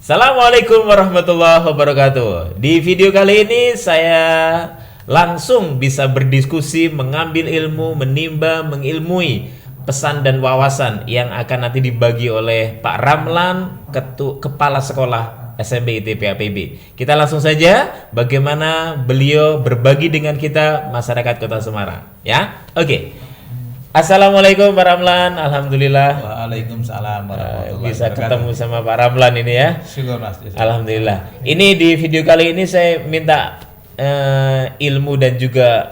Assalamualaikum warahmatullahi wabarakatuh. Di video kali ini saya langsung bisa berdiskusi, mengambil ilmu, menimba, mengilmui pesan dan wawasan yang akan nanti dibagi oleh Pak Ramlan, Kepala Sekolah SMP ITB APB. Kita langsung saja bagaimana beliau berbagi dengan kita masyarakat Kota Semarang, ya. Oke. Assalamualaikum Pak Ramlan, alhamdulillah. Waalaikumsalam warahmatullahi wabarakatuh. Bisa ketemu sama Pak Ramlan ini ya. Syukur Mas. Alhamdulillah. Ini di video kali ini saya minta ilmu dan juga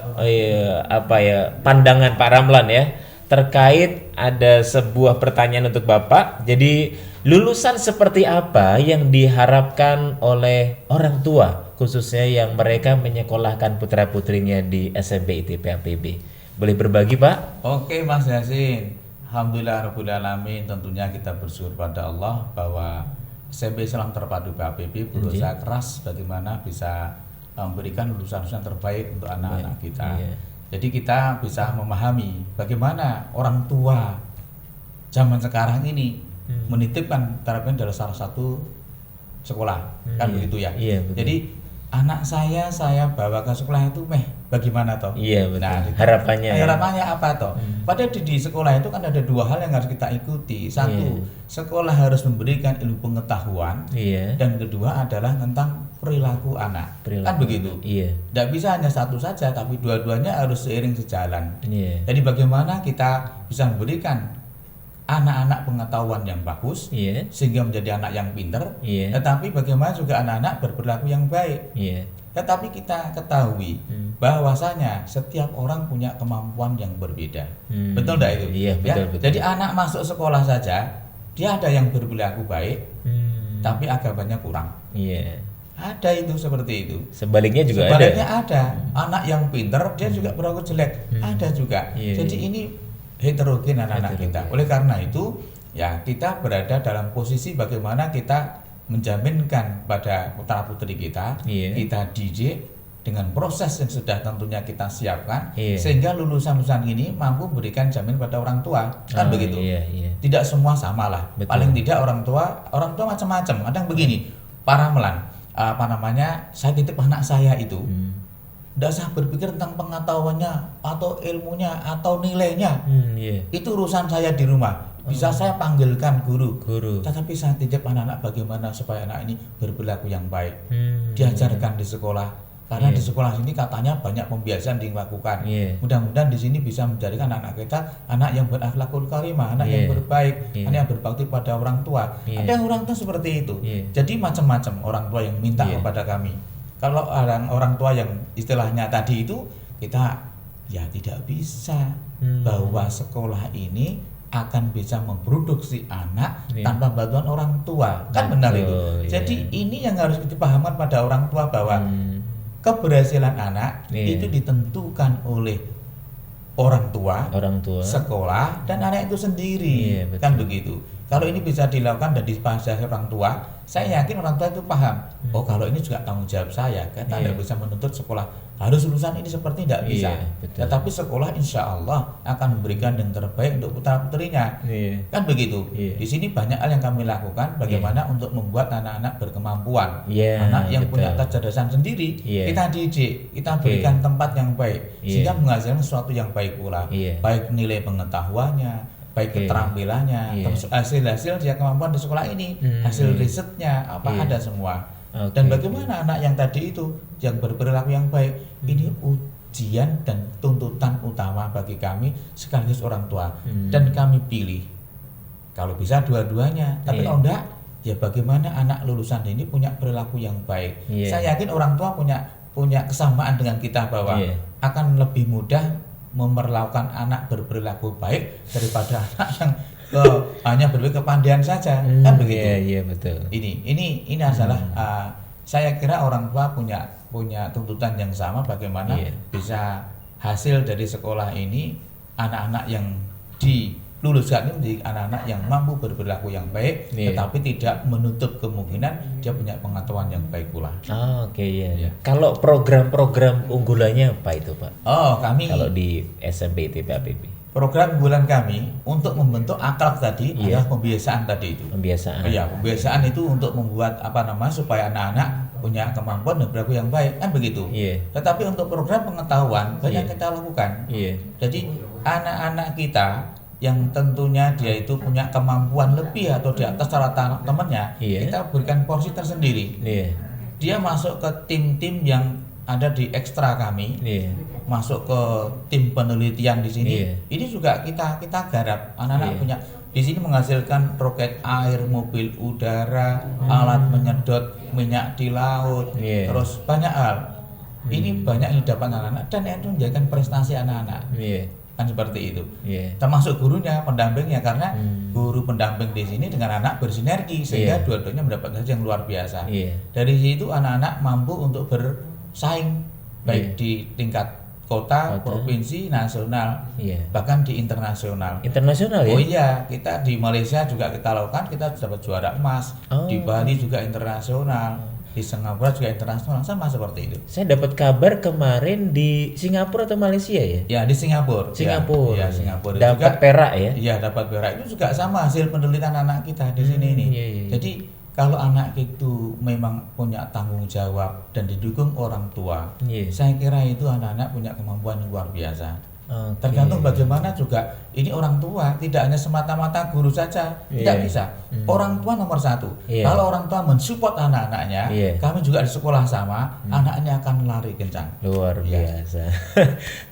pandangan Pak Ramlan ya terkait ada sebuah pertanyaan untuk Bapak. Jadi lulusan seperti apa yang diharapkan oleh orang tua khususnya yang mereka menyekolahkan putra putrinya di SMP ITB APB? Boleh berbagi Pak? Oke Mas Yasin. Alhamdulillah Rabbil Alamin. Tentunya kita bersyukur pada Allah bahwa SMP Islam Terpadu PAPB berusaha keras bagaimana bisa memberikan lulusan-lulusan terbaik untuk anak-anak kita. Jadi kita bisa memahami bagaimana orang tua zaman sekarang ini menitipkan terapin dalam salah satu sekolah, kan begitu ya. Jadi anak saya bawa ke sekolah itu bagaimana toh? Iya betul. Nah, harapannya apa toh? Padahal di sekolah itu kan ada dua hal yang harus kita ikuti. Satu, sekolah harus memberikan ilmu pengetahuan. Dan kedua adalah tentang perilaku anak. Kan begitu. Tidak bisa hanya satu saja, tapi dua-duanya harus seiring sejalan. Jadi bagaimana kita bisa memberikan anak-anak pengetahuan yang bagus sehingga menjadi anak yang pinter, tetapi bagaimana juga anak-anak berperilaku yang baik. Tetapi kita ketahui bahwasanya setiap orang punya kemampuan yang berbeda. Betul tidak itu? Betul. Jadi anak masuk sekolah saja dia ada yang berperilaku baik, tapi agamanya kurang. Ada itu seperti itu. Sebaliknya juga ada. Anak yang pinter dia juga berperilaku jelek. Ada juga. Jadi ini heterogen anak-anak kita. Oleh karena itu, ya kita berada dalam posisi bagaimana kita menjaminkan pada putra putri kita, kita didik dengan proses yang sudah tentunya kita siapkan, sehingga lulusan-lulusan ini mampu berikan jamin pada orang tua, kan begitu. Tidak semua sama lah. Paling tidak orang tua macam-macam. Ada yang begini, Pak Ramlan, saya titip anak saya itu. Tidak usah berpikir tentang pengetahuannya atau ilmunya atau nilainya. Itu urusan saya di rumah. Bisa saya panggilkan guru. Tetapi saya titip anak-anak bagaimana supaya anak ini berperilaku yang baik. Diajarkan di sekolah. Karena di sekolah sini katanya banyak pembiasan dilakukan. Mudah-mudahan di sini bisa menjadikan anak-anak kita anak yang berakhlakul karimah, anak yang berbaik, anak yang berbakti pada orang tua. Ada yang orang tua seperti itu. Jadi macam-macam orang tua yang minta kepada kami. Kalau orang tua yang istilahnya tadi itu, kita ya tidak bisa bahwa sekolah ini akan bisa memproduksi anak tanpa bantuan orang tua. Kan benar itu. Jadi ini yang harus dipahamkan pada orang tua bahwa keberhasilan anak itu ditentukan oleh orang tua, sekolah, dan anak itu sendiri. Kan begitu. Kalau ini bisa dilakukan dan dipahami orang tua, saya yakin orang tua itu paham. Oh, kalau ini juga tanggung jawab saya. Kita tidak bisa menuntut sekolah harus lulusan ini seperti tidak bisa. Tetapi sekolah insya Allah akan memberikan yang terbaik untuk putra putrinya. Kan begitu. Di sini banyak hal yang kami lakukan. Bagaimana untuk membuat anak-anak berkemampuan, anak yang punya kecerdasan sendiri, kita didik, kita berikan tempat yang baik, sehingga menghasilkan sesuatu yang baik pula. Baik nilai pengetahuannya, baik keterampilannya, terus hasil-hasil dia kemampuan di sekolah ini, hasil risetnya ada semua. Dan bagaimana anak yang tadi itu yang berperilaku yang baik, ini ujian dan tuntutan utama bagi kami sekaligus orang tua. Dan kami pilih kalau bisa dua-duanya, tapi kalau enggak ya bagaimana anak lulusan ini punya perilaku yang baik. Saya yakin orang tua punya kesamaan dengan kita bahwa akan lebih mudah memperlakukan anak berperilaku baik daripada anak yang hanya berpikir kepandaian saja. Kan begitu. Betul. Ini adalah saya kira orang tua punya tuntutan yang sama bagaimana bisa hasil dari sekolah ini anak-anak yang diluluskan ini menjadi anak-anak yang mampu berperilaku yang baik, tetapi tidak menutup kemungkinan dia punya pengetahuan yang baik pula. Kalau program-program unggulannya apa itu Pak? Kami kalau di SMP ITB APB. program unggulan kami untuk membentuk akhlak tadi adalah pembiasaan tadi itu. Pembiasaan. Iya, pembiasaan itu untuk membuat supaya anak-anak punya kemampuan dan perilaku yang baik, kan begitu. Tetapi untuk program pengetahuan banyak kita lakukan. Jadi anak-anak kita yang tentunya dia itu punya kemampuan lebih atau di atas rata temannya, kita berikan porsi tersendiri. Dia masuk ke tim-tim yang ada di ekstra kami, masuk ke tim penelitian di sini. Ini juga kita garap. Anak-anak punya di sini menghasilkan roket air, mobil udara, alat menyedot minyak di laut, terus banyak hal. Ini banyak yang didapat anak-anak dan itu menjadikan prestasi anak-anak. Kan seperti itu. Termasuk gurunya, pendampingnya, karena guru pendamping di sini dengan anak bersinergi sehingga dua-duanya mendapat hasil yang luar biasa. Dari situ anak-anak mampu untuk bersaing baik di tingkat kota, provinsi, nasional, bahkan di internasional. Internasional ya? Oh iya, kita di Malaysia juga kita lakukan, kita dapat juara emas. Di Bali juga internasional. Di Singapura juga internasional, sama seperti itu. Saya dapat kabar kemarin di Singapura atau Malaysia ya? Ya, di Singapura. Singapura. Ya, Singapura. Dapat perak ya? Iya, dapat perak. Itu juga sama hasil penelitian anak kita di sini ini. Jadi kalau anak itu memang punya tanggung jawab dan didukung orang tua, saya kira itu anak-anak punya kemampuan yang luar biasa. Tergantung bagaimana juga ini orang tua, tidak hanya semata-mata guru saja, tidak bisa. Orang tua nomor satu. Kalau orang tua mensupport anak-anaknya, kami juga di sekolah sama, anaknya akan lari kencang. Luar biasa.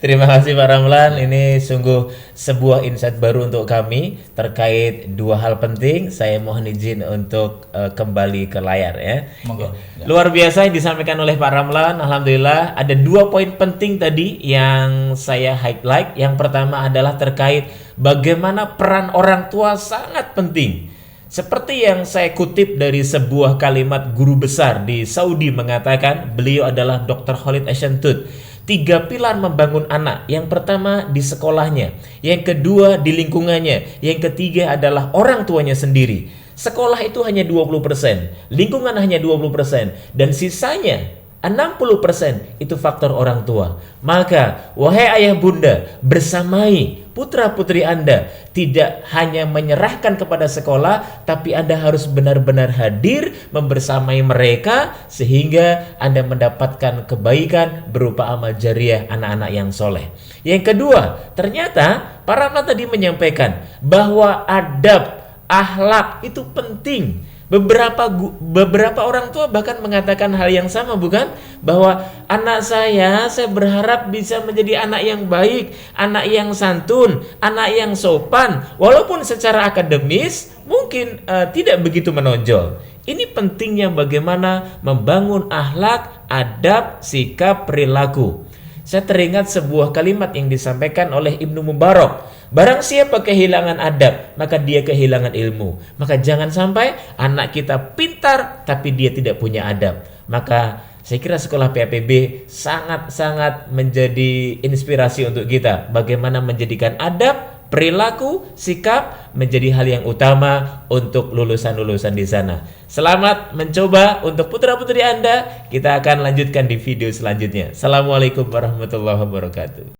Terima kasih Pak Ramlan. Ini sungguh sebuah insight baru untuk kami terkait dua hal penting. Saya mohon izin untuk kembali ke layar ya. Monggo. Luar biasa yang disampaikan oleh Pak Ramlan. Alhamdulillah ada 2 poin penting tadi yang saya highlight. Yang pertama adalah terkait bagaimana peran orang tua sangat penting. Seperti yang saya kutip dari sebuah kalimat guru besar di Saudi mengatakan, beliau adalah Dr. Khalid Ashantut. 3 pilar membangun anak. Yang pertama di sekolahnya, yang kedua di lingkungannya, yang ketiga adalah orang tuanya sendiri. Sekolah itu hanya 20%, lingkungan hanya 20%, dan sisanya 60% itu faktor orang tua. Maka wahai ayah bunda, bersamai putra-putri Anda, tidak hanya menyerahkan kepada sekolah, tapi Anda harus benar-benar hadir membersamai mereka sehingga Anda mendapatkan kebaikan berupa amal jariah anak-anak yang soleh. Yang kedua, ternyata Pak Ramlan tadi menyampaikan bahwa adab, akhlak itu penting. Beberapa orang tua bahkan mengatakan hal yang sama, bukan? Bahwa anak saya berharap bisa menjadi anak yang baik, anak yang santun, anak yang sopan, walaupun secara akademis mungkin tidak begitu menonjol. Ini pentingnya bagaimana membangun akhlak, adab, sikap, perilaku. Saya teringat sebuah kalimat yang disampaikan oleh Ibnu Mubarak. Barang siapa kehilangan adab, maka dia kehilangan ilmu. Maka jangan sampai anak kita pintar tapi dia tidak punya adab. Maka saya kira sekolah PAPB sangat-sangat menjadi inspirasi untuk kita. Bagaimana menjadikan adab, perilaku, sikap menjadi hal yang utama untuk lulusan-lulusan di sana. Selamat mencoba untuk putra-putri Anda. Kita akan lanjutkan di video selanjutnya. Assalamualaikum warahmatullahi wabarakatuh.